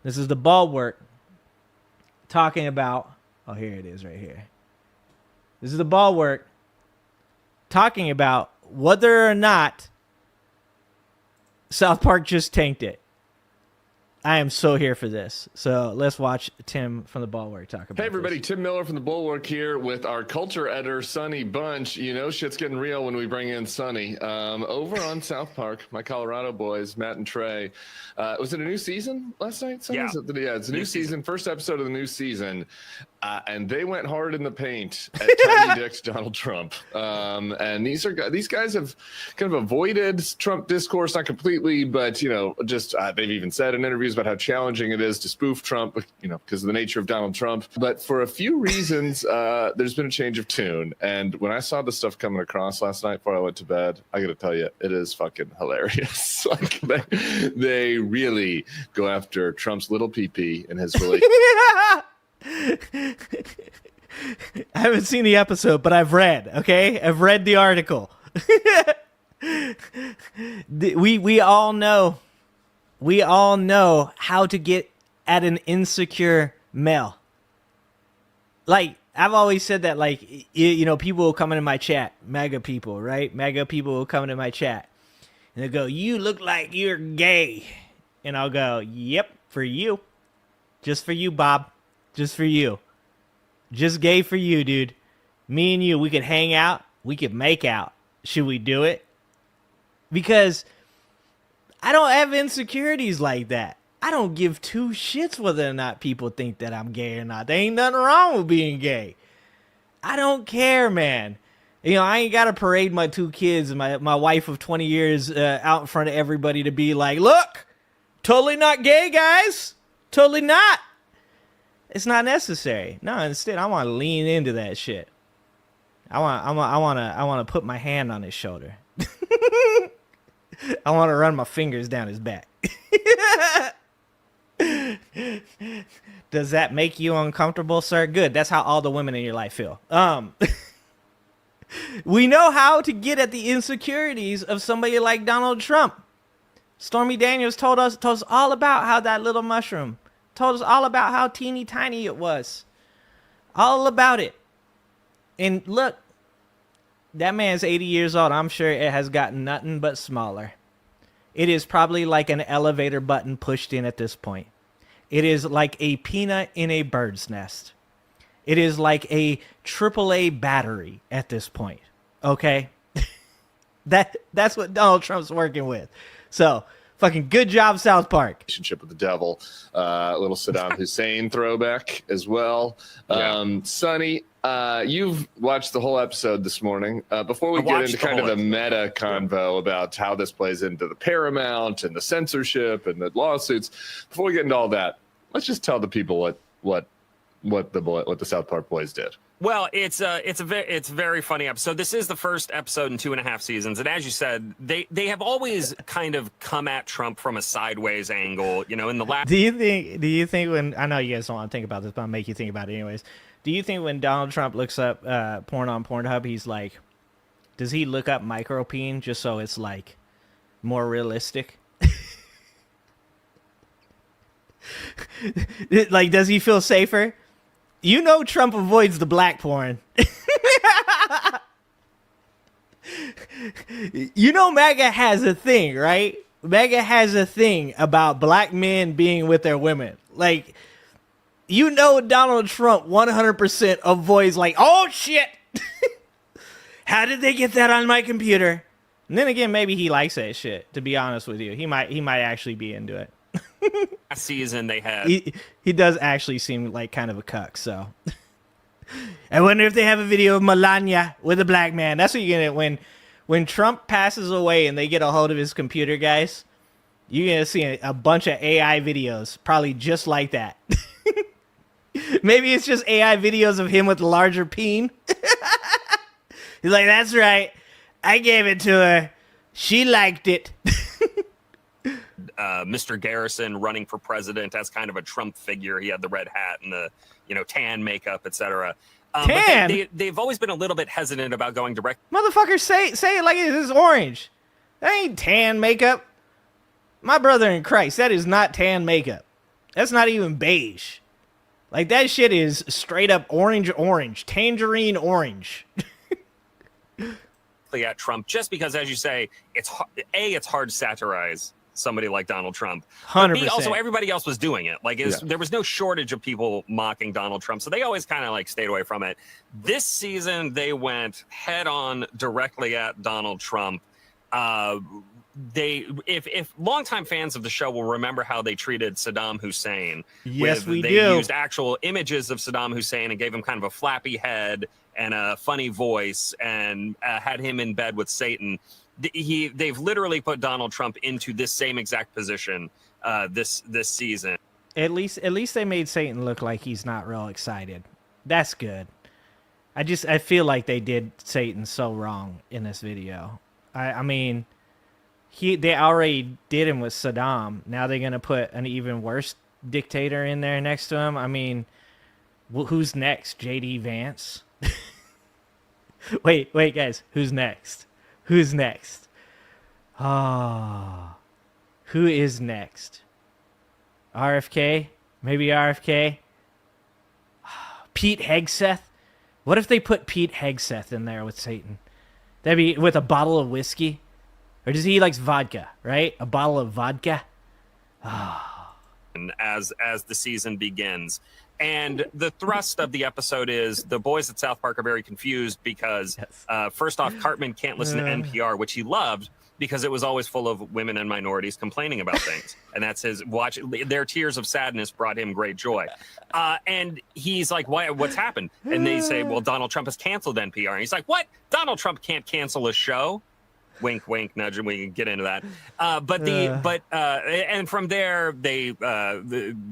This is the bulwark talking about. Oh, here it is right here. This is the bulwark talking about whether or not South Park just tanked it. I am so here for this. So let's watch Tim from the Bulwark talk about Hey, everybody. this. Tim Miller from the Bulwark here with our culture editor, Sonny Bunch. You know shit's getting real when we bring in Sonny. Over on South Park, my Colorado boys, Matt and Trey. Was it a new season last night? Sonny? Yeah. It's a new season. First episode of the new season. And they went hard in the paint at Tiny Dick's Donald Trump. And these guys have kind of avoided Trump discourse, not completely, but, you know, just they've even said in interviews about how challenging it is to spoof Trump, you know, because of the nature of Donald Trump. But for a few reasons, there's been a change of tune. And when I saw this stuff coming across last night before I went to bed, I got to tell you, it is fucking hilarious. Like they really go after Trump's little pee-pee and his really... I haven't seen the episode, but I've read, okay? I've read the article. We all know how to get at an insecure male. Like, I've always said that, like, you know, people will come into my chat, MAGA people, right? MAGA people will come into my chat, and they'll go, "You look like you're gay." And I'll go, "Yep, for you. Just for you, Bob. Just for you. Just gay for you, dude. Me and you, we could hang out. We could make out. Should we do it?" Because I don't have insecurities like that. I don't give two shits whether or not people think that I'm gay or not. There ain't nothing wrong with being gay. I don't care, man. You know, I ain't got to parade my two kids and my wife of 20 years out in front of everybody to be like, "Look, totally not gay, guys. Totally not." It's not necessary. No, instead, I want to lean into that shit. I want to put my hand on his shoulder. I want to run my fingers down his back. Does that make you uncomfortable, sir? Good. That's how all the women in your life feel. We know how to get at the insecurities of somebody like Donald Trump. Stormy Daniels told us all about how that little mushroom told us all about how teeny tiny it was. All about it. And look, that man's 80 years old. I'm sure it has gotten nothing but smaller. It is probably like an elevator button pushed in at this point. It is like a peanut in a bird's nest. It is like a AAA battery at this point. Okay? That's what Donald Trump's working with. So, fucking good job, South Park. Relationship with the devil. A little Saddam Hussein throwback as well. Yeah. Sonny, you've watched the whole episode this morning. Before we get into kind of the meta convo about how this plays into the Paramount and the censorship and the lawsuits, before we get into all that, let's just tell the people what the South Park boys did. Well, it's a very funny episode. This is the first episode in 2.5 seasons, and as you said, they have always kind of come at Trump from a sideways angle. You know, in the last. Do you think when, I know you guys don't want to think about this, but I'll make you think about it anyways. Do you think when Donald Trump looks up porn on Pornhub, he's like, does he look up micropene just so it's like more realistic? Like, does he feel safer? You know Trump avoids the black porn. You know MAGA has a thing, right? MAGA has a thing about black men being with their women. Like, you know Donald Trump 100% avoids like, "Oh, shit. How did they get that on my computer?" And then again, maybe he likes that shit, to be honest with you. He might actually be into it. last season, they had. He does actually seem like kind of a cuck, so. I wonder if they have a video of Melania with a black man. That's what you're going to, when Trump passes away and they get a hold of his computer, guys, you're going to see a bunch of AI videos, probably just like that. Maybe it's just AI videos of him with the larger peen. He's like, "That's right. I gave it to her. She liked it." Mr. Garrison running for president as kind of a Trump figure. He had the red hat and the, tan makeup, etc. Tan? They've always been a little bit hesitant about going direct. Motherfucker, say it like it is orange. That ain't tan makeup. My brother in Christ, that is not tan makeup. That's not even beige. Like, that shit is straight up orange, tangerine orange. At Trump, just because, as you say, it's hard to satirize somebody like Donald Trump. 100%. Also, everybody else was doing it. Like, there was no shortage of people mocking Donald Trump, so they always kind of like stayed away from it. This season, they went head on directly at Donald Trump. If longtime fans of the show will remember how they treated Saddam Hussein. Yes, they used actual images of Saddam Hussein and gave him kind of a flappy head and a funny voice and had him in bed with Satan. They've literally put Donald Trump into this same exact position this season. At least they made Satan look like he's not real excited. That's good. I feel like they did Satan so wrong in this video. I mean, they already did him with Saddam. Now they're gonna put an even worse dictator in there next to him. I mean, who's next? JD Vance? wait, guys. Who's next? Who's next? Ah, who is next? RFK? Maybe RFK? Pete Hegseth? What if they put Pete Hegseth in there with Satan? That'd be with a bottle of whiskey. Or does he likes vodka, right? A bottle of vodka? As the season begins. And the thrust of the episode is the boys at South Park are very confused because, first off, Cartman can't listen to NPR, which he loved because it was always full of women and minorities complaining about things. And that's his watch. Their tears of sadness brought him great joy. And he's like, what's happened? And they say, well, Donald Trump has canceled NPR. And he's like, what? Donald Trump can't cancel a show. Wink, wink, nudge, and we can get into that. And from there,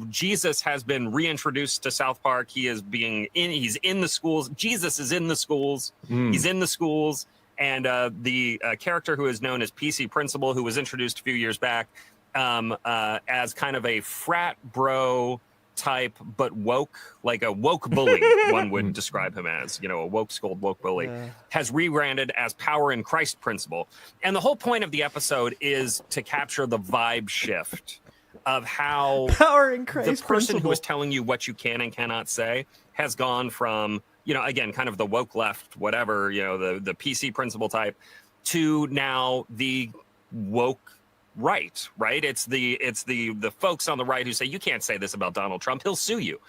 Jesus has been reintroduced to South Park. He's in the schools. Jesus is in the schools. He's in the schools. And the character who is known as PC Principal, who was introduced a few years back as kind of a frat bro type, but woke, like a woke bully, one would describe him as, a woke scold, woke bully, has rebranded as Power in Christ Principle. And the whole point of the episode is to capture the vibe shift of how Power in Christ the person Principle. who is telling you what you can and cannot say has gone from, again, kind of the woke left, whatever, the PC Principle type, to now the woke right. It's the folks on the right who say, you can't say this about Donald Trump. He'll sue you.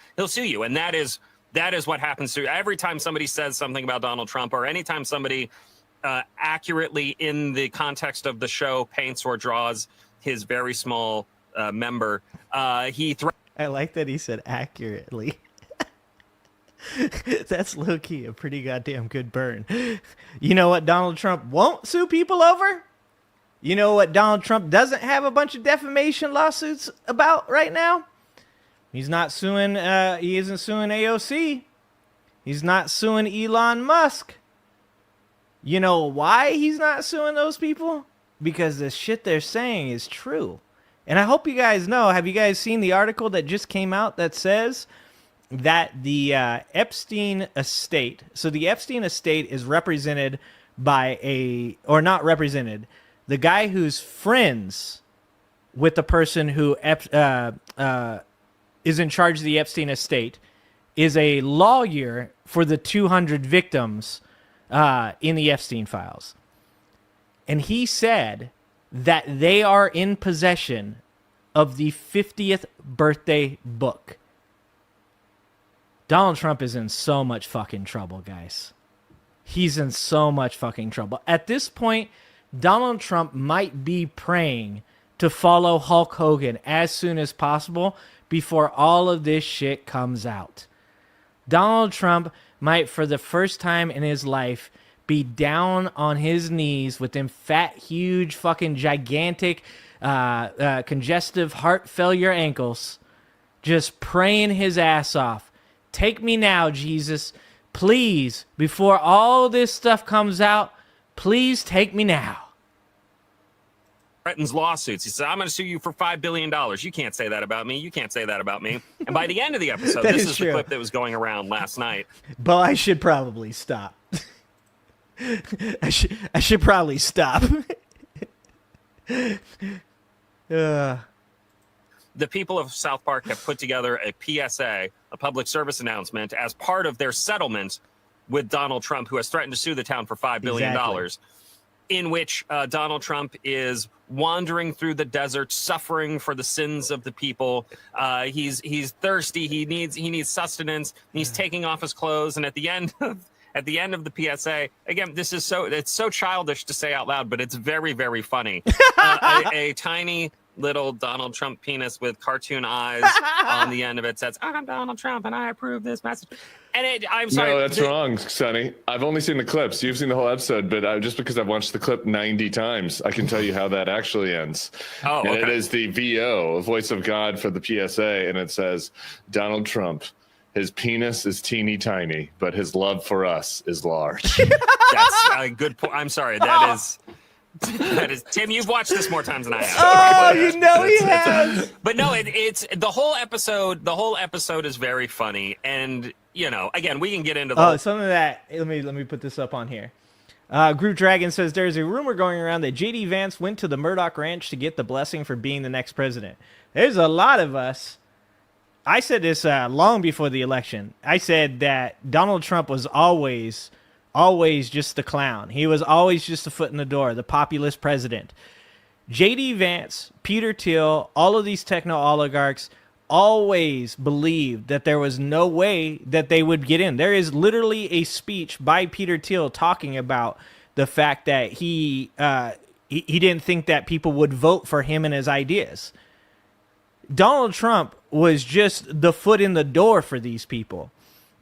And that is what happens to every time somebody says something about Donald Trump, or anytime somebody accurately in the context of the show paints or draws his very small member. I like that he said accurately. That's low-key a pretty goddamn good burn. You know what Donald Trump won't sue people over? You know what Donald Trump doesn't have a bunch of defamation lawsuits about right now? He's not suing, he isn't suing AOC. He's not suing Elon Musk. You know why he's not suing those people? Because the shit they're saying is true. And I hope you guys know, have you guys seen the article that just came out that says that the Epstein estate, so the Epstein estate is represented by not represented, the guy who's friends with the person who is in charge of the Epstein estate is a lawyer for the 200 victims in the Epstein files. And he said that they are in possession of the 50th birthday book. Donald Trump is in so much fucking trouble, guys. He's in so much fucking trouble. At this point, Donald Trump might be praying to follow Hulk Hogan as soon as possible before all of this shit comes out. Donald Trump might, for the first time in his life, be down on his knees with them fat, huge, fucking gigantic, congestive heart failure ankles, just praying his ass off. Take me now, Jesus. Please, before all this stuff comes out, please take me now. Threatens lawsuits. He said, I'm going to sue you for $5 billion. You can't say that about me. You can't say that about me. And by the end of the episode, this is the clip that was going around last night. But I should probably stop. I should probably stop. the people of South Park have put together a PSA, a public service announcement, as part of their settlement with Donald Trump, who has threatened to sue the town for $5 billion. Exactly. In which Donald Trump is wandering through the desert, suffering for the sins of the people. He's thirsty. He needs sustenance. He's taking off his clothes, and at the end of the PSA, again, it's so childish to say out loud, but it's very, very funny. A tiny little Donald Trump penis with cartoon eyes on the end of it says, "I'm Donald Trump and I approve this message." And I'm sorry. No, that's wrong, Sonny. I've only seen the clips. You've seen the whole episode, but just because I've watched the clip 90 times, I can tell you how that actually ends. Oh, okay. And it is the VO, Voice of God, for the PSA, and it says, "Donald Trump, his penis is teeny tiny, but his love for us is large." That's a good point. I'm sorry. That is Tim. You've watched this more times than I have. Oh, you know he has. But no, it's the whole episode. The whole episode is very funny, and again, we can get into the. Some of that. Let me put this up on here. Group Dragon says there's a rumor going around that JD Vance went to the Murdoch Ranch to get the blessing for being the next president. There's a lot of us. I said this long before the election. I said that Donald Trump was always just the clown. He was always just a foot in the door, the populist president. JD Vance, Peter Thiel, all of these techno oligarchs always believed that there was no way that they would get in. There is literally a speech by Peter Thiel talking about the fact that he didn't think that people would vote for him and his ideas. Donald Trump was just the foot in the door for these people.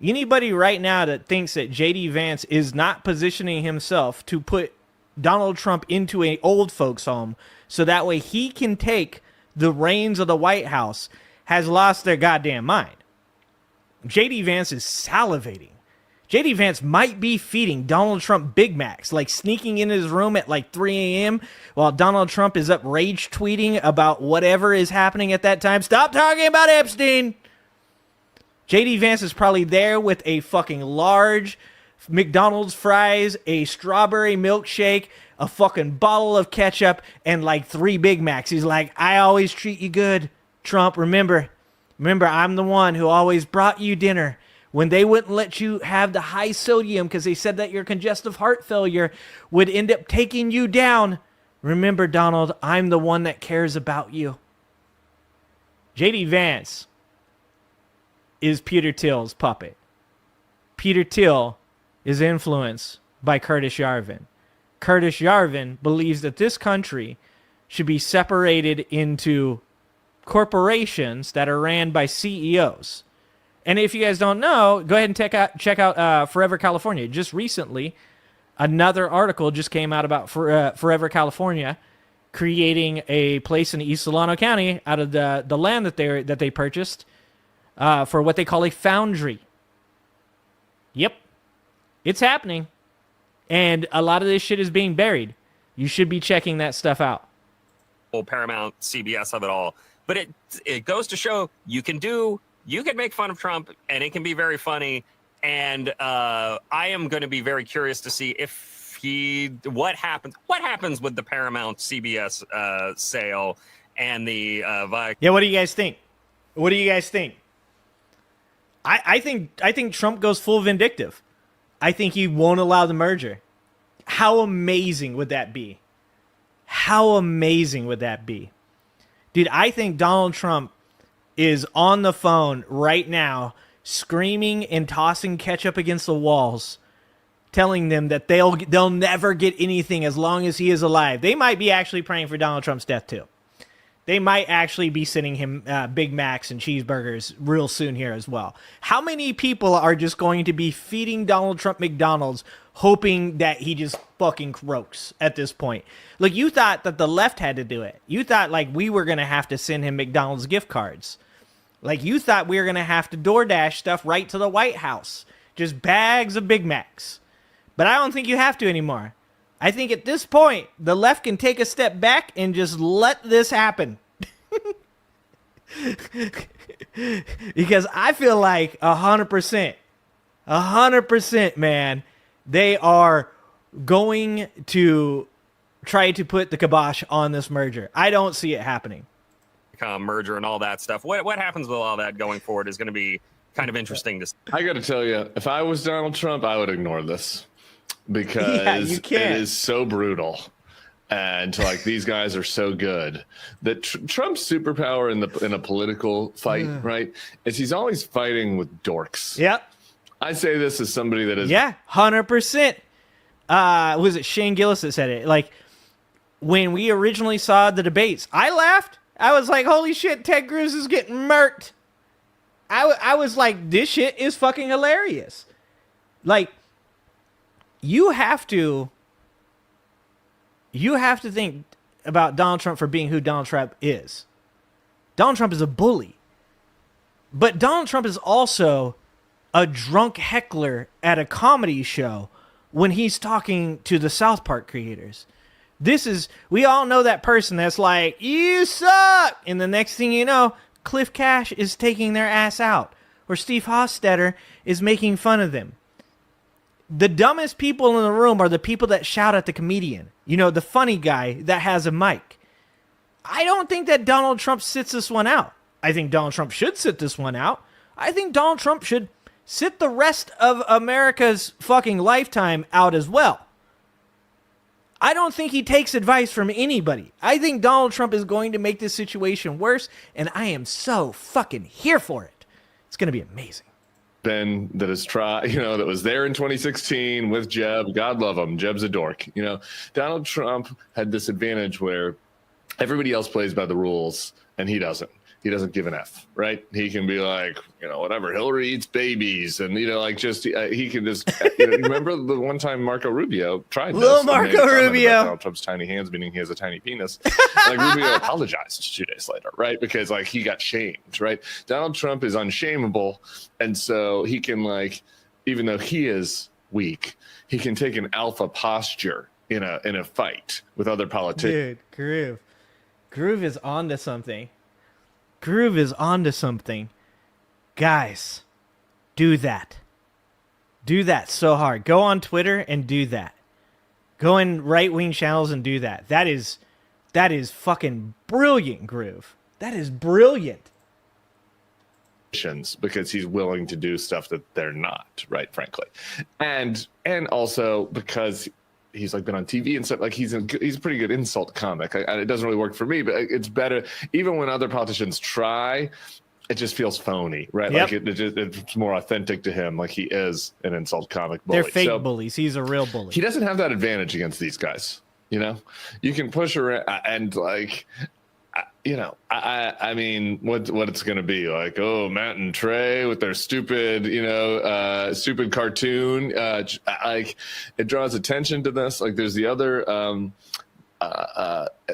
Anybody right now that thinks that JD Vance is not positioning himself to put Donald Trump into an old folks home so that way he can take the reins of the White House has lost their goddamn mind. JD Vance is salivating. JD Vance might be feeding Donald Trump Big Macs, like sneaking in his room at like 3 a.m. while Donald Trump is up rage tweeting about whatever is happening at that time. Stop talking about Epstein. JD Vance is probably there with a fucking large McDonald's fries, a strawberry milkshake, a fucking bottle of ketchup, and like 3 Big Macs. He's like, "I always treat you good, Trump. Remember, I'm the one who always brought you dinner when they wouldn't let you have the high sodium because they said that your congestive heart failure would end up taking you down. Remember, Donald, I'm the one that cares about you." JD Vance is Peter Thiel's puppet. Peter Thiel is influenced by Curtis Yarvin. Curtis Yarvin believes that this country should be separated into corporations that are ran by CEOs. And if you guys don't know, go ahead and check out Forever California. Just recently, another article just came out about Forever California creating a place in East Solano County out of the land that they purchased for what they call a foundry. Yep, it's happening, and a lot of this shit is being buried. You should be checking that stuff out. Paramount, CBS of it all, but it goes to show you can make fun of Trump, and it can be very funny. And I am going to be very curious to see if what happens with the Paramount CBS sale and the Yeah, what do you guys think? I think Trump goes full vindictive. I think he won't allow the merger. How amazing would that be? Dude, I think Donald Trump is on the phone right now screaming and tossing ketchup against the walls, telling them that they'll never get anything as long as he is alive. They might be actually praying for Donald Trump's death too. They might actually be sending him Big Macs and cheeseburgers real soon here as well. How many people are just going to be feeding Donald Trump McDonald's hoping that he just fucking croaks at this point? Like, you thought that the left had to do it. You thought like we were going to have to send him McDonald's gift cards. Like, you thought we were going to have to DoorDash stuff right to the White House. Just bags of Big Macs. But I don't think you have to anymore. I think at this point, the left can take a step back and just let this happen. Because I feel like 100%, man, they are going to try to put the kibosh on this merger. I don't see it happening. merger and all that stuff. What happens with all that going forward is going to be kind of interesting to see. I got to tell you, if I was Donald Trump, I would ignore this because it is so brutal. And like these guys are so good that Trump's superpower in a political fight, right, is he's always fighting with dorks. Yep. I say this as somebody that is 100%. Was it Shane Gillis that said it? Like when we originally saw the debates, I laughed. I was like, "Holy shit, Ted Cruz is getting murked." I was like, "This shit is fucking hilarious." Like you have to think about Donald Trump for being who Donald Trump is. Donald Trump is a bully. But Donald Trump is also a drunk heckler at a comedy show when he's talking to the South Park creators. We all know that person that's like, "You suck!" And the next thing you know, Cliff Cash is taking their ass out. Or Steve Hofstetter is making fun of them. The dumbest people in the room are the people that shout at the comedian. You know, the funny guy that has a mic. I don't think that Donald Trump sits this one out. I think Donald Trump should sit this one out. I think Donald Trump should sit the rest of America's fucking lifetime out as well. I don't think he takes advice from anybody. I think Donald Trump is going to make this situation worse, and I am so fucking here for it. It's going to be amazing. Ben that has tried, that was there in 2016 with Jeb. God love him. Jeb's a dork. Donald Trump had this advantage where everybody else plays by the rules and he doesn't. He doesn't give an F, right? He can be like, whatever, Hillary eats babies. And, he can just, remember the one time Marco Rubio tried this? Little Marco Rubio. Donald Trump's tiny hands, meaning he has a tiny penis. Like Rubio apologized 2 days later, right? Because like he got shamed, right? Donald Trump is unshameable. And so he can even though he is weak, he can take an alpha posture in a fight with other politicians. Dude, Groove is onto something. Groove is onto something. Guys, do that. Do that so hard. Go on Twitter and do that. Go in right-wing channels and do that. That is fucking brilliant, Groove. That is brilliant. Because he's willing to do stuff that they're not, right, frankly. And also because he's been on TV and stuff. Like he's a pretty good insult comic. It doesn't really work for me, but it's better. Even when other politicians try, it just feels phony, right? Yep. Like it's more authentic to him. Like he is an insult comic bully. They're fake bullies. He's a real bully. He doesn't have that advantage against these guys. You can push around and I mean, what it's going to be like, oh, Matt and Trey with their stupid, stupid cartoon. It draws attention to this. Like there's the other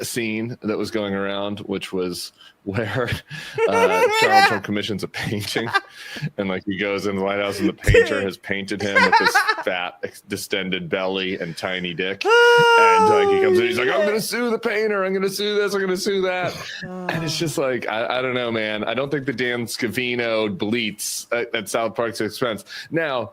scene that was going around, which was where Donald Trump commissions a painting and he goes in the White House and the painter has painted him with this fat distended belly and tiny dick, and he comes in, he's like, I'm gonna sue the painter, I'm gonna sue this, I'm gonna sue that. And it's just like, I don't know, man. I don't think the Dan Scavino bleats at South Park's expense. Now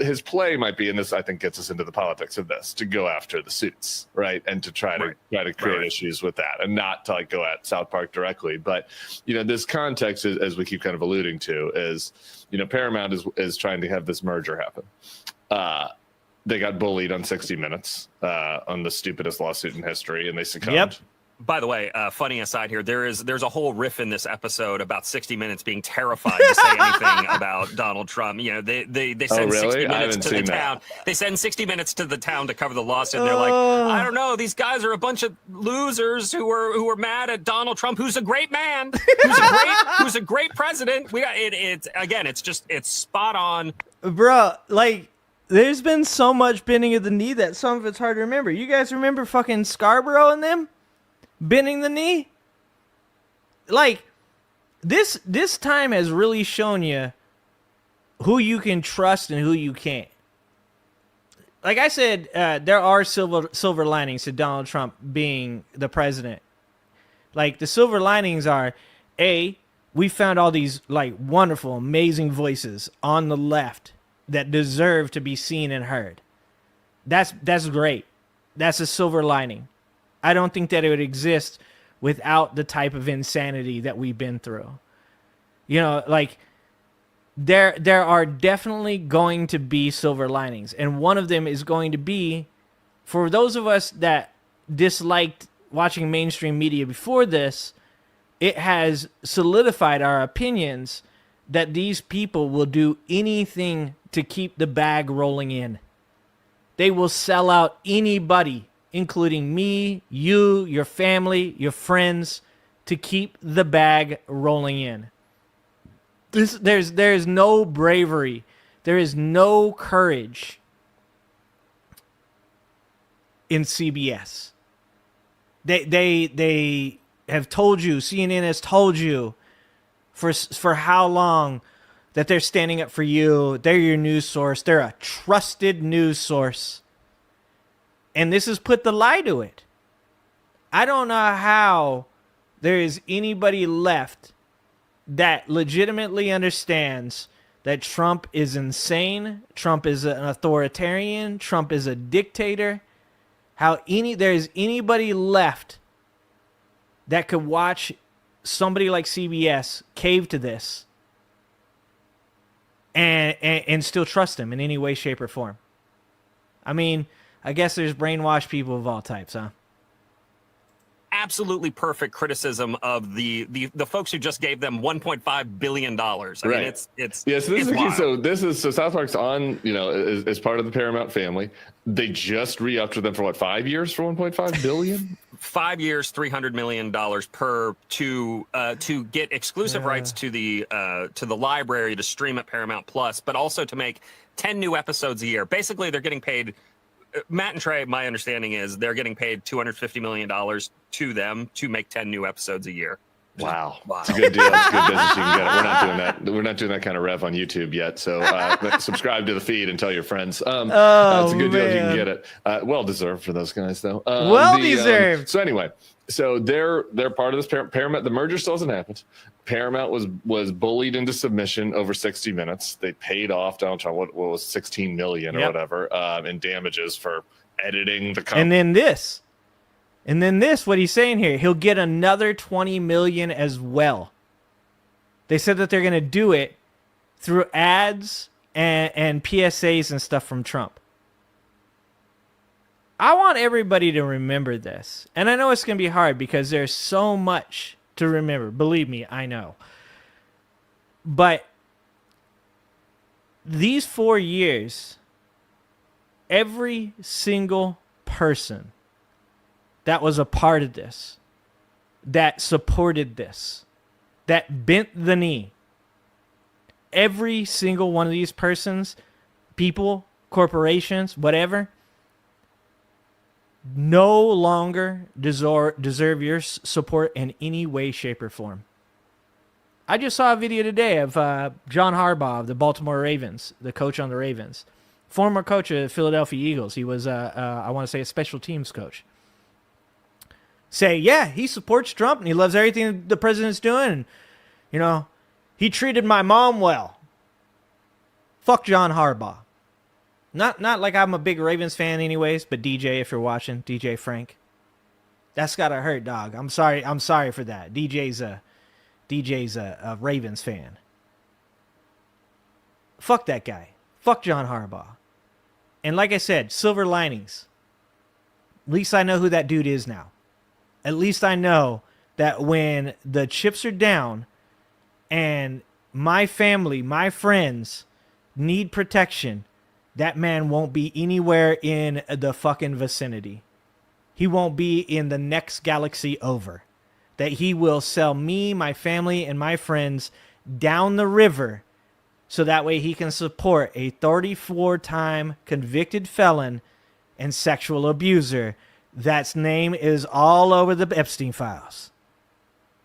his play might be, and this I think gets us into the politics of this, to go after the suits, right, and to try to create issues with that, and not to go at South Park directly. But this context, as we keep kind of alluding to, is Paramount is trying to have this merger happen. They got bullied on 60 Minutes on the stupidest lawsuit in history, and they succumbed. Yep. By the way, funny aside here, there's a whole riff in this episode about 60 Minutes being terrified to say anything about Donald Trump. They send 60 Minutes to the town. They send 60 Minutes to the town to cover the lawsuit. And they're like, I don't know, these guys are a bunch of losers who are mad at Donald Trump, who's a great man, who's a great president. We got it's spot on, bro. There's been so much bending of the knee that some of it's hard to remember. You guys remember fucking Scarborough and them? Bending the knee? This time has really shown you who you can trust and who you can't. Like I said, there are silver linings to Donald Trump being the president. The silver linings are, A, we found all these wonderful, amazing voices on the left that deserve to be seen and heard. That's great. That's a silver lining. I don't think that it would exist without the type of insanity that we've been through. You know, like there are definitely going to be silver linings, and one of them is going to be for those of us that disliked watching mainstream media before this, it has solidified our opinions that these people will do anything to keep the bag rolling in. They will sell out anybody, including me, you, your family, your friends, to keep the bag rolling in. There's no bravery. There is no courage in CBS. They have told you, CNN has told you for how long that they're standing up for you. They're your news source. They're a trusted news source. And this has put the lie to it. I don't know how there is anybody left that legitimately understands that Trump is insane, Trump is an authoritarian, Trump is a dictator. How there's anybody left that could watch somebody like CBS cave to this and still trust him in any way, shape, or form. I mean, I guess there's brainwashed people of all types, huh? Absolutely perfect criticism of the folks who just gave them $1.5 billion. I mean, it's yeah. So this is wild. So South Park's on, you know, as part of the Paramount family. They just re-upped with them for what, 5 years for 1.5 billion? 5 years, $300 million per to get exclusive rights to the library to stream at Paramount Plus, but also to make 10 new episodes a year. Basically, they're getting paid. Matt and Trey, my understanding is they're getting paid $250 million to them to make 10 new episodes a year. Wow. It's a good deal. It's a good business. You can get it. We're not doing that. We're not doing that kind of rev on YouTube yet. So subscribe to the feed and tell your friends. It's a good deal if you can get it. Well deserved for those guys, though. Well deserved. So anyway, so they're part of this Paramount. The merger still hasn't happened. Paramount was bullied into submission over 60 Minutes. They paid off Donald Trump what was $16 million or whatever in damages for editing the company. And then this, what he's saying here, he'll get another $20 million as well. They said that they're going to do it through ads and PSAs and stuff from Trump. I want everybody to remember this. And I know it's going to be hard because there's so much to remember. Believe me, I know. But these 4 years, every single person that was a part of this, that supported this, that bent the knee, every single one of these persons, people, corporations, whatever, no longer deserve your support in any way, shape, or form. I just saw a video today of John Harbaugh of the Baltimore Ravens, the coach on the Ravens, former coach of the Philadelphia Eagles. He was, I want to say, a special teams coach. Say, yeah, he supports Trump and he loves everything the president's doing. And, you know, he treated my mom well. Fuck John Harbaugh. Not like I'm a big Ravens fan anyways, but DJ, if you're watching, DJ Frank. That's gotta hurt, dog. I'm sorry for that. DJ's a Ravens fan. Fuck that guy. Fuck John Harbaugh. And like I said, silver linings. At least I know who that dude is now. At least I know that when the chips are down and my family, my friends need protection, that man won't be anywhere in the fucking vicinity. He won't be in the next galaxy over. That he will sell me, my family, and my friends down the river so that way he can support a 34-time convicted felon and sexual abuser that's name is all over the Epstein files.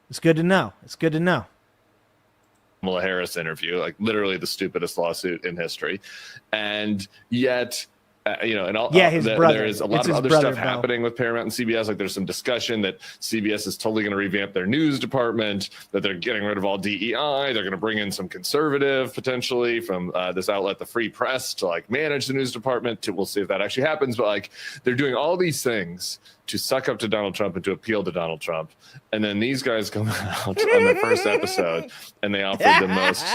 It's good to know. It's good to know. Kamala Harris interview, like literally the stupidest lawsuit in history. And yet and all, Yeah, his brother. there is a lot It's of his other brother, stuff Bo. happening with Paramount and CBS. Like there's some discussion that CBS is totally going to revamp their news department, that they're getting rid of all DEI. They're going to bring in some conservative potentially from this outlet, the Free Press, to like manage the news department. We'll see if that actually happens. But like they're doing all these things to suck up to Donald Trump and to appeal to Donald Trump. And then these guys come out on the first episode and they offered the most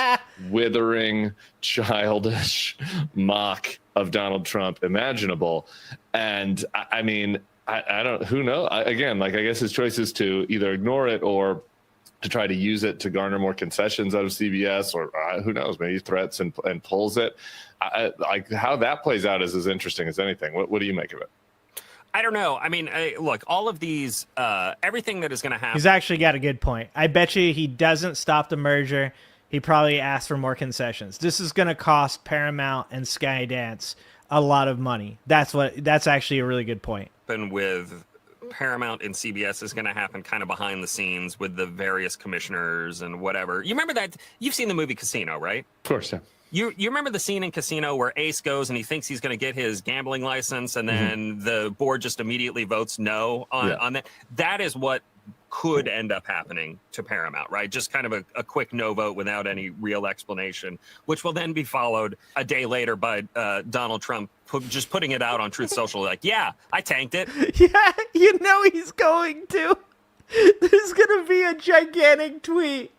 withering, childish mock of Donald Trump imaginable. And I mean, I don't, who knows? Again, like I guess his choice is to either ignore it or to try to use it to garner more concessions out of CBS, or who knows, maybe threats and pulls it. Like how that plays out is as interesting as anything. What do you make of it? I don't know. I mean, look, all of these, everything that is going to happen. He's actually got a good point. I bet you he doesn't stop the merger. He probably asked for more concessions. This is going to cost Paramount and Skydance a lot of money. That's actually a really good point. With Paramount and CBS is going to happen kind of behind the scenes with the various commissioners and whatever. You remember that? You've seen the movie Casino, right? Of course, yeah. You remember the scene in Casino where Ace goes and he thinks he's going to get his gambling license, and then the board just immediately votes no on that? That is what could end up happening to Paramount, right? Just kind of a quick no vote without any real explanation, which will then be followed a day later by Donald Trump just putting it out on Truth Social like, yeah, I tanked it. Yeah, you know he's going to. There's going to be a gigantic tweet.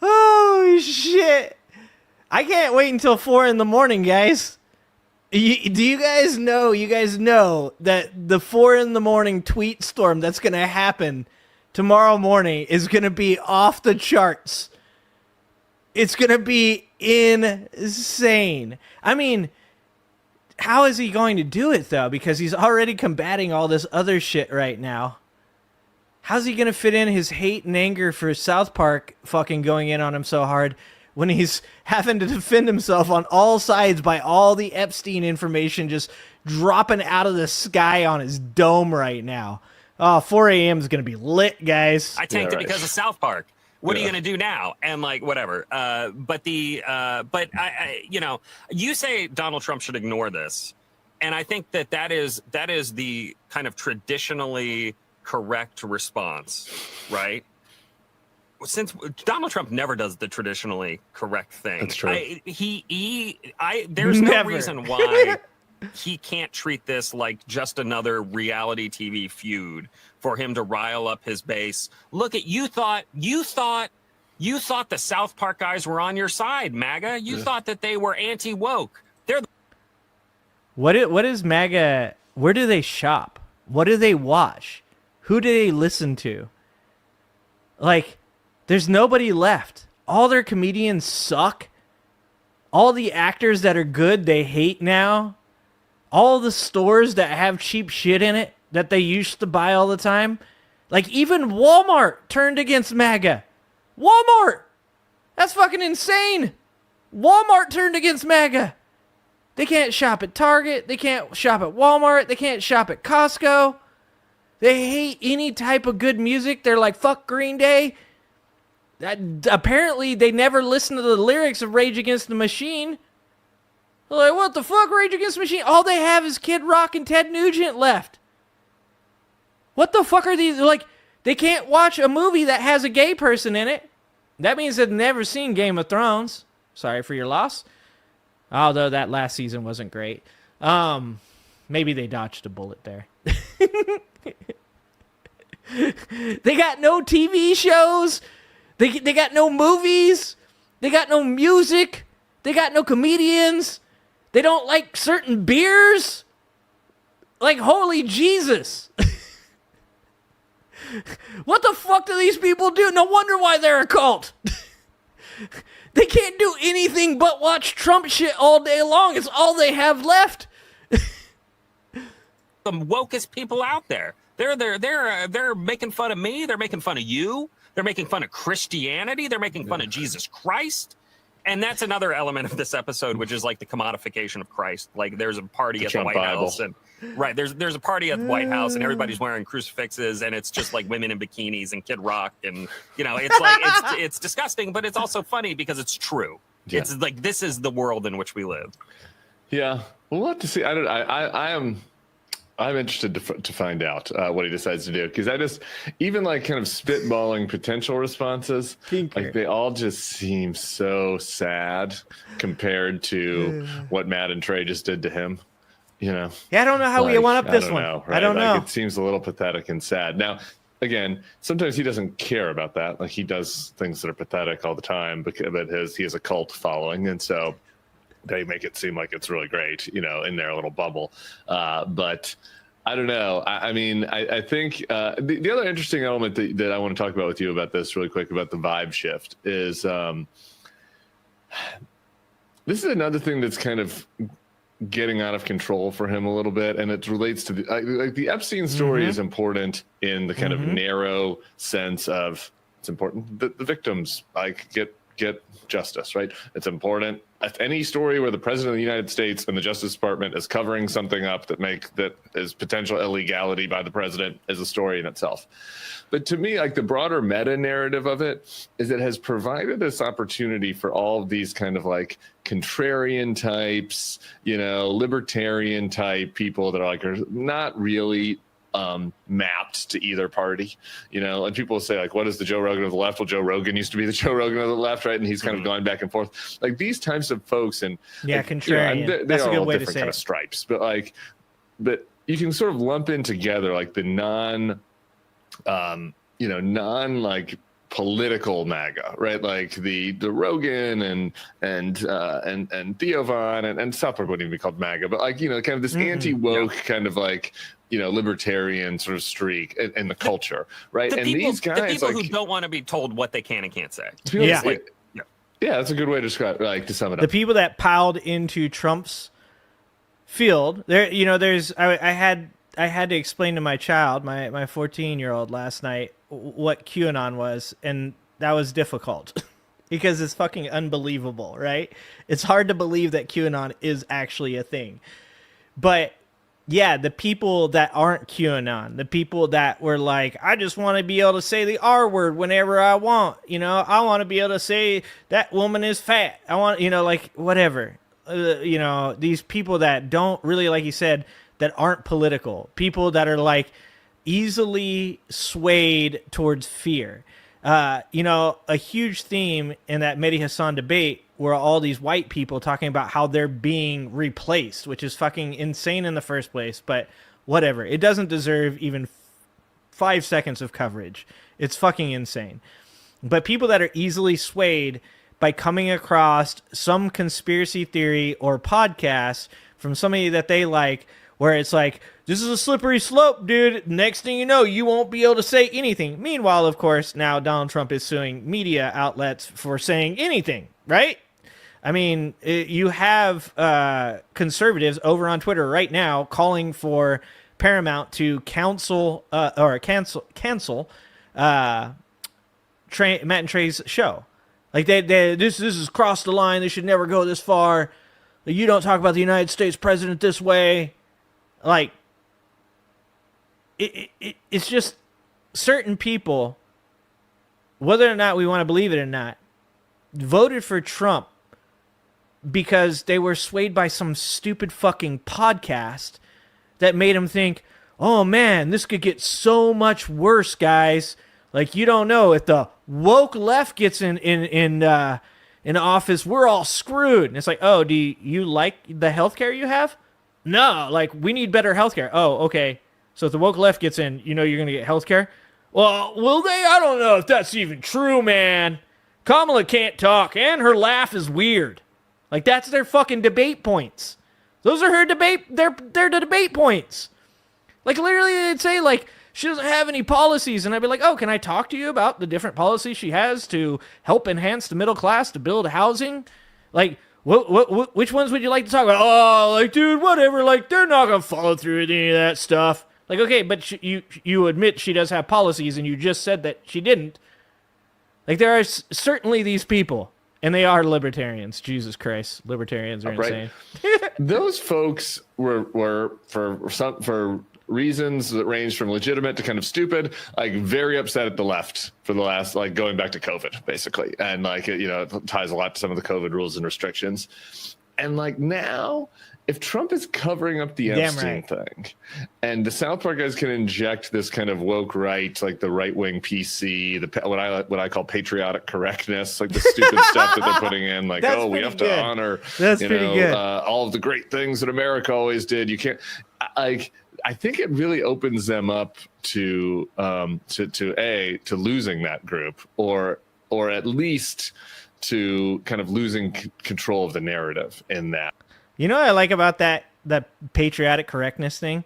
Oh, shit. I can't wait until 4 a.m, guys. Do you guys know? You guys know that the 4 a.m. tweet storm that's going to happen tomorrow morning is going to be off the charts. It's going to be insane. I mean, how is he going to do it, though? Because he's already combating all this other shit right now. How's he going to fit in his hate and anger for South Park fucking going in on him so hard when he's having to defend himself on all sides by all the Epstein information just dropping out of the sky on his dome right now? Oh, 4 a.m. is going to be lit, guys. I tanked it because of South Park. What are you going to do now? And like, whatever. But you say Donald Trump should ignore this. And I think that is the kind of traditionally correct response, right? Since Donald Trump never does the traditionally correct thing. That's true. There's no Never. reason why he can't treat this like just another reality TV feud for him to rile up his base. Look at you thought the South Park guys were on your side, MAGA. You thought that they were anti-woke. They're What is MAGA? Where do they shop? What do they watch? Who do they listen to? Like, there's nobody left. All their comedians suck. All the actors that are good, they hate now. All the stores that have cheap shit in it that they used to buy all the time. Like, even Walmart turned against MAGA. Walmart! That's fucking insane. Walmart turned against MAGA. They can't shop at Target. They can't shop at Walmart. They can't shop at Costco. They hate any type of good music. They're like, fuck Green Day. Apparently, they never listened to the lyrics of Rage Against the Machine. They're like, what the fuck, Rage Against the Machine? All they have is Kid Rock and Ted Nugent left. What the fuck are these? Like, they can't watch a movie that has a gay person in it. That means they've never seen Game of Thrones. Sorry for your loss. Although that last season wasn't great. Maybe they dodged a bullet there. They got no TV shows. They got no movies. They got no music. They got no comedians. They don't like certain beers. Like, holy Jesus. What the fuck do these people do? No wonder why they're a cult. They can't do anything but watch Trump shit all day long. It's all they have left. the wokest people out there. They're making fun of me. They're making fun of you. They're making fun of Christianity. They're making fun of Jesus Christ. And that's another element of this episode, which is like the commodification of Christ. Like there's a party at the White House, and there's a party at the White House, and everybody's wearing crucifixes, and it's just like women in bikinis and Kid Rock, and it's like it's disgusting, but it's also funny because it's true. Yeah. It's like this is the world in which we live. Yeah. We'll have to see. I'm interested to find out what he decides to do, because I just, even like kind of spitballing potential responses, like they all just seem so sad compared to what Matt and Trey just did to him. You know? Yeah, I don't know how we went up this one. Right? I don't know. It seems a little pathetic and sad. Now, again, sometimes he doesn't care about that. Like, he does things that are pathetic all the time, but he has a cult following, and so they make it seem like it's really great, you know, in their little bubble. But I don't know. I mean, I think the other interesting element that I want to talk about with you about this really quick, about the vibe shift, is this is another thing that's kind of getting out of control for him a little bit, and it relates to the Epstein story is important in the kind of narrow sense of, it's important that the victims get justice, right? It's important. If any story where the president of the United States and the Justice Department is covering something up that is potential illegality by the president, is a story in itself. But to me, like, the broader meta narrative of it is it has provided this opportunity for all of these kind of like contrarian types, you know, libertarian type people that are not really mapped to either party, you know. And people say, like, what is the Joe Rogan of the left? Well, Joe Rogan used to be the Joe Rogan of the left, right? And he's kind of gone back and forth. Like, these types of folks, and contrarian. You know, that's a good way to say kind of stripes, but you can sort of lump in together like the non like political MAGA, right? Like the Rogan and Theo Von and South Park wouldn't even be called MAGA, but like, you know, kind of this anti-woke kind of like, you know, libertarian sort of streak in the culture, right? These guys, the people who don't want to be told what they can and can't say. Yeah. Yeah, that's a good way to describe, like, to sum it up. The people that piled into Trump's field, there, you know, I had to explain to my child, my 14-year-old last night, what QAnon was, and that was difficult because it's fucking unbelievable, right? It's hard to believe that QAnon is actually a thing. But yeah, the people that aren't QAnon, the people that were like, I just want to be able to say the R word whenever I want, you know, I want to be able to say that woman is fat. I want, you know, like, whatever, you know, these people that don't really, like you said, that aren't political, people that are like easily swayed towards fear. You know, a huge theme in that Mehdi Hassan debate were all these white people talking about how they're being replaced, which is fucking insane in the first place, but whatever. It doesn't deserve even 5 seconds of coverage. It's fucking insane. But people that are easily swayed by coming across some conspiracy theory or podcast from somebody that they like, where it's like, this is a slippery slope, dude. Next thing you know, you won't be able to say anything. Meanwhile, of course, now Donald Trump is suing media outlets for saying anything, right? I mean, you have conservatives over on Twitter right now calling for Paramount to cancel Matt and Trey's show. Like, this has crossed the line. They should never go this far. You don't talk about the United States president this way. Like, it's just certain people, whether or not we want to believe it or not, voted for Trump because they were swayed by some stupid fucking podcast that made them think, oh man, this could get so much worse, guys. Like, you don't know, if the woke left gets in office, we're all screwed. And it's like, oh, do you like the healthcare you have? No, like, we need better healthcare. Oh, okay. So if the woke left gets in, you know you're going to get healthcare? Well, will they? I don't know if that's even true, man. Kamala can't talk, and her laugh is weird. Like, that's their fucking debate points. Those are her debate, they're the debate points. Like, literally, they'd say, like, she doesn't have any policies, and I'd be like, oh, can I talk to you about the different policies she has to help enhance the middle class, to build housing? Like, which ones would you like to talk about? Oh, like, dude, whatever. Like, they're not going to follow through with any of that stuff. Like, okay, but you admit she does have policies, and you just said that she didn't. Like, there are certainly these people, and they are libertarians. Jesus Christ, libertarians are insane. Those folks were for reasons that range from legitimate to kind of stupid, like, very upset at the left for the last, like, going back to COVID, basically. And, like, you know, it ties a lot to some of the COVID rules and restrictions. And like now, if Trump is covering up the Epstein thing, and the South Park guys can inject this kind of woke right, like the right wing PC, what I call patriotic correctness, like the stupid stuff that they're putting in, like we have to honor, all of the great things that America always did. You can't like. I think it really opens them up to losing that group, or at least to kind of losing control of the narrative in that. You know what I like about that patriotic correctness thing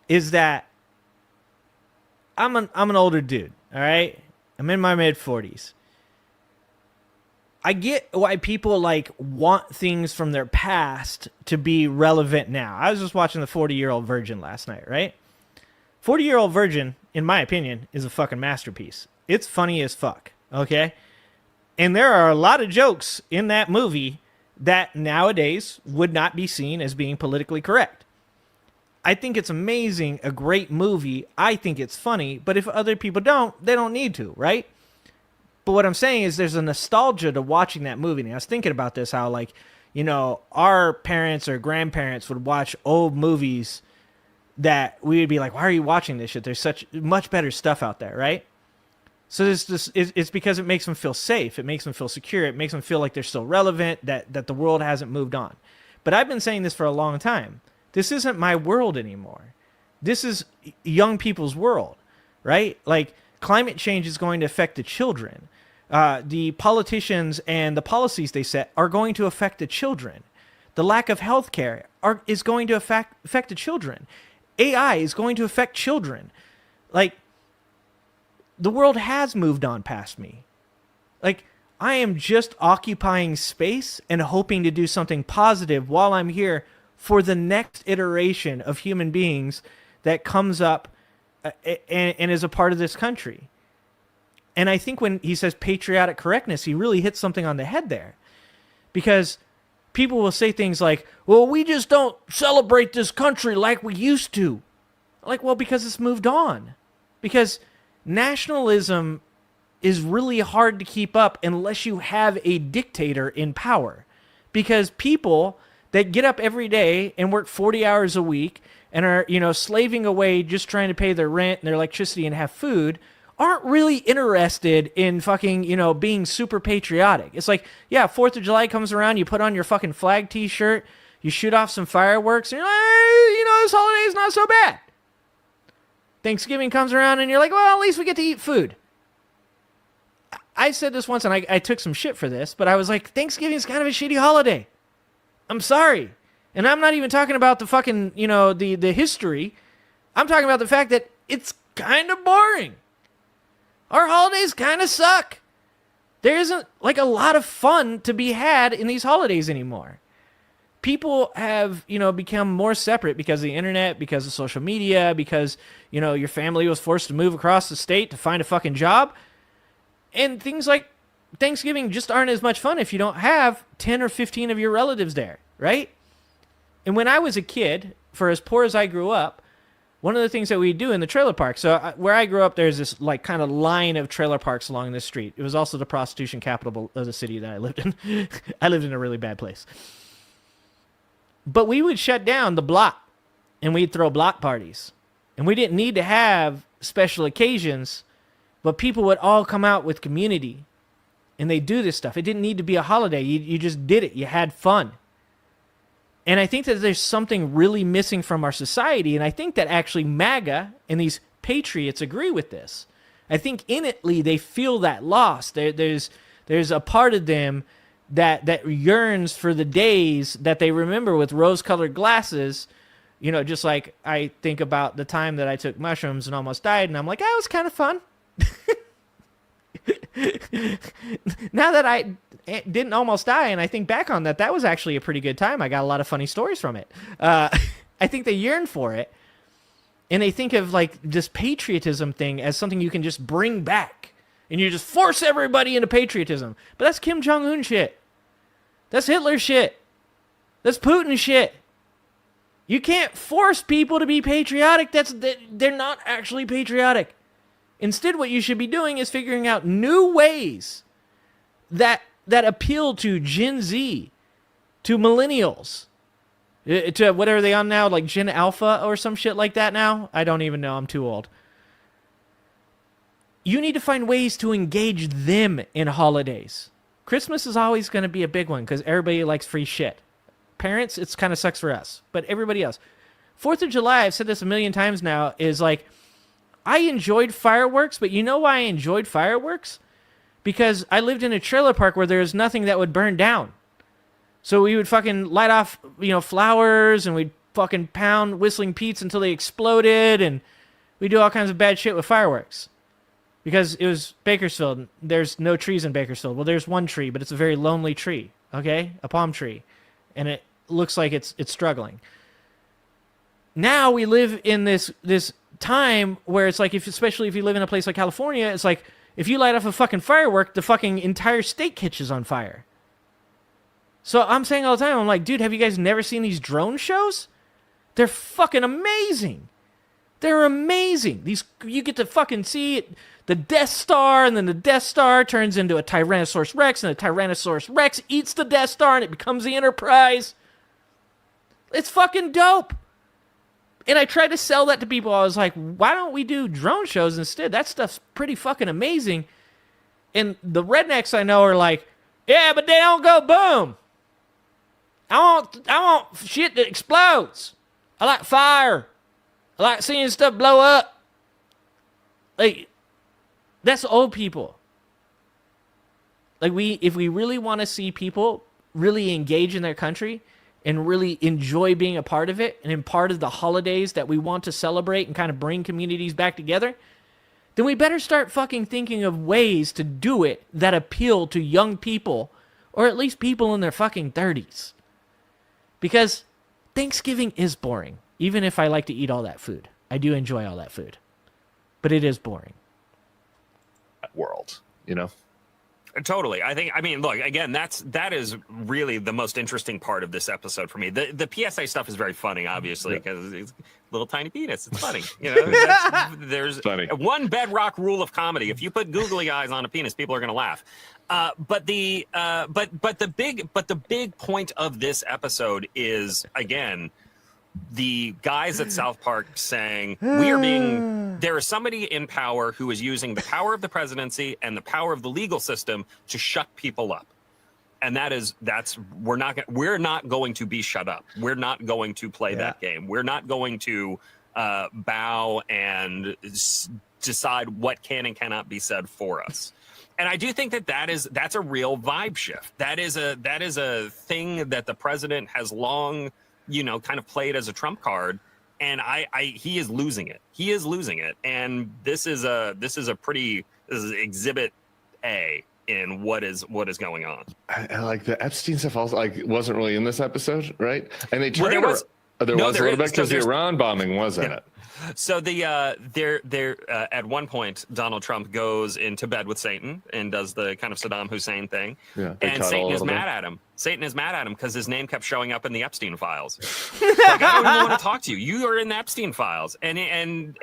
is that I'm an older dude, all right? I'm in my mid-40s. I get why people like want things from their past to be relevant now. I was just watching the 40-Year-Old Virgin last night, right? 40-Year-Old Virgin, in my opinion, is a fucking masterpiece. It's funny as fuck, okay? And there are a lot of jokes in that movie that nowadays would not be seen as being politically correct. I think it's amazing, a great movie. I think it's funny, but if other people don't, they don't need to, right? But what I'm saying is there's a nostalgia to watching that movie. And I was thinking about this, how like, you know, our parents or grandparents would watch old movies that we would be like, why are you watching this shit? There's such much better stuff out there, right? So it's because it makes them feel safe. It makes them feel secure. It makes them feel like they're still relevant, that the world hasn't moved on. But I've been saying this for a long time. This isn't my world anymore. This is young people's world, right? Like climate change is going to affect the children. The politicians and the policies they set are going to affect the children. The lack of health care is going to affect the children. AI is going to affect children. Like, the world has moved on past me. Like, I am just occupying space and hoping to do something positive while I'm here for the next iteration of human beings that comes up and is a part of this country. And I think when he says patriotic correctness, he really hits something on the head there. Because people will say things like, well, we just don't celebrate this country like we used to. Like, well, because it's moved on. Because nationalism is really hard to keep up unless you have a dictator in power. Because people that get up every day and work 40 hours a week and are, you know, slaving away just trying to pay their rent and their electricity and have food aren't really interested in fucking, you know, being super patriotic. It's like, yeah, 4th of July comes around, you put on your fucking flag t-shirt, you shoot off some fireworks, and you're like, hey, you know, this holiday is not so bad. Thanksgiving comes around and you're like, well, at least we get to eat food. I said this once and I took some shit for this, but I was like, Thanksgiving is kind of a shitty holiday. I'm sorry. And I'm not even talking about the fucking, you know, the history. I'm talking about the fact that it's kind of boring. Our holidays kind of suck. There isn't like a lot of fun to be had in these holidays anymore. People have, you know, become more separate because of the internet, because of social media, because, you know, your family was forced to move across the state to find a fucking job. And things like Thanksgiving just aren't as much fun if you don't have 10 or 15 of your relatives there, right? And when I was a kid, for as poor as I grew up, one of the things that we do in the trailer park, so where I grew up, there's this like kind of line of trailer parks along this street. It was also the prostitution capital of the city that I lived in. I lived in a really bad place. But we would shut down the block and we'd throw block parties. And we didn't need to have special occasions, but people would all come out with community and they do this stuff. It didn't need to be a holiday. You just did it. You had fun. And I think that there's something really missing from our society. And I think that actually MAGA and these patriots agree with this. I think innately they feel that loss. There's a part of them that yearns for the days that they remember with rose-colored glasses. You know, just like I think about the time that I took mushrooms and almost died. And I'm like, it was kind of fun. Now that I didn't almost die and I think back on that, that was actually a pretty good time. I got a lot of funny stories from it. I think they yearn for it. And they think of like this patriotism thing as something you can just bring back. And you just force everybody into patriotism. But that's Kim Jong-un shit. That's Hitler shit. That's Putin shit. You can't force people to be patriotic. They're not actually patriotic. Instead, what you should be doing is figuring out new ways that appeal to Gen Z to millennials, to what are they on now? Like Gen Alpha or some shit like that now? I don't even know. I'm too old. You need to find ways to engage them in holidays. Christmas is always going to be a big one because everybody likes free shit. Parents, it's kind of sucks for us, but everybody else. 4th of July, I've said this a million times now, is like, I enjoyed fireworks, but you know why I enjoyed fireworks? Because I lived in a trailer park where there was nothing that would burn down. So we would fucking light off, flowers, and we'd fucking pound Whistling Pete's until they exploded, and we do all kinds of bad shit with fireworks. Because it was Bakersfield. There's no trees in Bakersfield. Well, there's one tree, but it's a very lonely tree, okay? A palm tree. And it looks like it's struggling. Now we live in this time where it's like, especially if you live in a place like California, it's like, if you light off a fucking firework, the fucking entire state catches on fire. So I'm saying all the time, I'm like, dude, have you guys never seen these drone shows? They're fucking amazing. They're amazing. You get to fucking see the Death Star, and then the Death Star turns into a Tyrannosaurus Rex, and the Tyrannosaurus Rex eats the Death Star, and it becomes the Enterprise. It's fucking dope. And I tried to sell that to people. I was like, why don't we do drone shows instead? That stuff's pretty fucking amazing. And the rednecks I know are like, yeah, but they don't go boom. I want shit that explodes. I like fire. I like seeing stuff blow up. Like, that's old people. Like, if we really want to see people really engage in their country and really enjoy being a part of it and in part of the holidays that we want to celebrate and kind of bring communities back together, then we better start fucking thinking of ways to do it that appeal to young people, or at least people in their fucking 30s. Because Thanksgiving is boring, even if I like to eat all that food. I do enjoy all that food. But it is boring. World, Totally. Look, again, that is really the most interesting part of this episode for me. The PSA stuff is very funny, obviously, because it's little tiny penis. It's funny. There's funny. One bedrock rule of comedy. If you put googly eyes on a penis, people are going to laugh. But the big point of this episode is, again, the guys at South Park saying there is somebody in power who is using the power of the presidency and the power of the legal system to shut people up. And we're not going to be shut up. We're not going to play that game. We're not going to bow and decide what can and cannot be said for us. And I do think that's a real vibe shift. That is a thing that the president has long kind of played as a trump card, and he is losing it. He is losing it, and this is exhibit A in what is going on. I like the Epstein stuff. Also, wasn't really in this episode, right? And they turned there was a little bit because the Iran bombing was in it. So at one point, Donald Trump goes into bed with Satan and does the kind of Saddam Hussein thing. Yeah, and Satan is mad at him. Satan is mad at him because his name kept showing up in the Epstein files. I don't even want to talk to you. You are in the Epstein files. And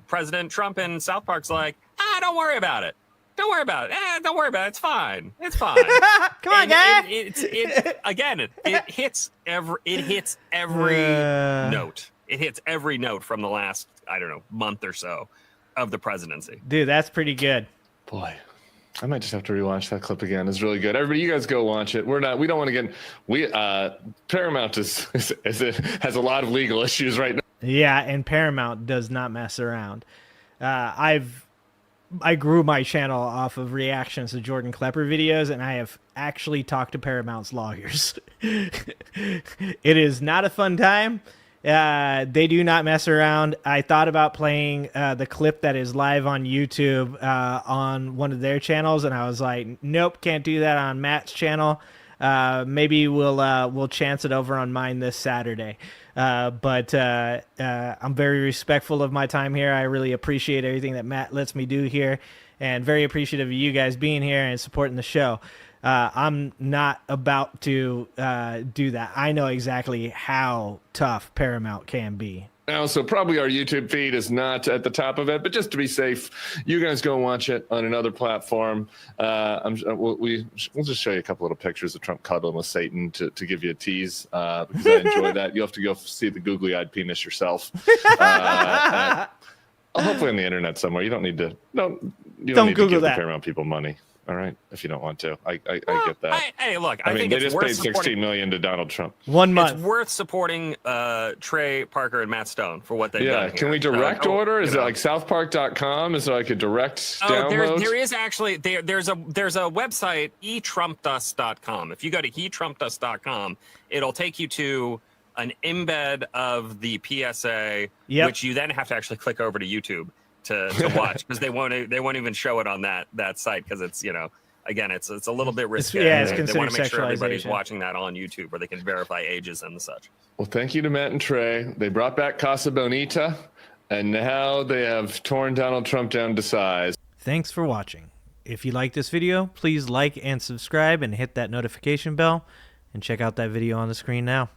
President Trump in South Park's like, don't worry about it. Don't worry about it. Don't worry about it. It's fine. It's fine. Come on, guy. It hits every note. It hits every note from the last, month or so of the presidency. Dude, that's pretty good. Boy, I might just have to rewatch that clip again. It's really good. Everybody, you guys go watch it. We don't want to get, Paramount has a lot of legal issues right now. Yeah, and Paramount does not mess around. I grew my channel off of reactions to Jordan Klepper videos, and I have actually talked to Paramount's lawyers. It is not a fun time. They do not mess around. I thought about playing the clip that is live on YouTube on one of their channels, and I was like, nope, can't do that on Matt's channel. Maybe we'll chance it over on mine this Saturday. But I'm very respectful of my time here. I really appreciate everything that Matt lets me do here, and very appreciative of you guys being here and supporting the show. I'm not about to do that. I know exactly how tough Paramount can be. Now, so probably our YouTube feed is not at the top of it, but just to be safe, you guys go and watch it on another platform. We'll just show you a couple little pictures of Trump cuddling with Satan to give you a tease, because I enjoy that. You'll have to go see the googly-eyed penis yourself. Hopefully on the internet somewhere. You don't need to. Don't need Google to give that. the Paramount people money. All right, if you don't want to, I get that. Hey, look, I I mean, think they it's just worth paid supporting. $16 million to Donald Trump. 1 month. It's worth supporting Trey Parker and Matt Stone for what they've done. Yeah, can we direct order? Is it like southpark.com? Is it like a direct download? There is actually there's a website, etrumpedus.com. If you go to etrumpedus.com, it'll take you to an embed of the PSA, which you then have to actually click over to YouTube to watch, because they won't even show it on that site, because it's, again, it's a little bit risky. It's they considered want to make sure everybody's sexualization. watching that on YouTube, where they can verify ages and such. Well, thank you to Matt and Trey. They brought back Casa Bonita, and now they have torn Donald Trump down to size. Thanks for watching. If you like this video, please like and subscribe and hit that notification bell, and check out that video on the screen now.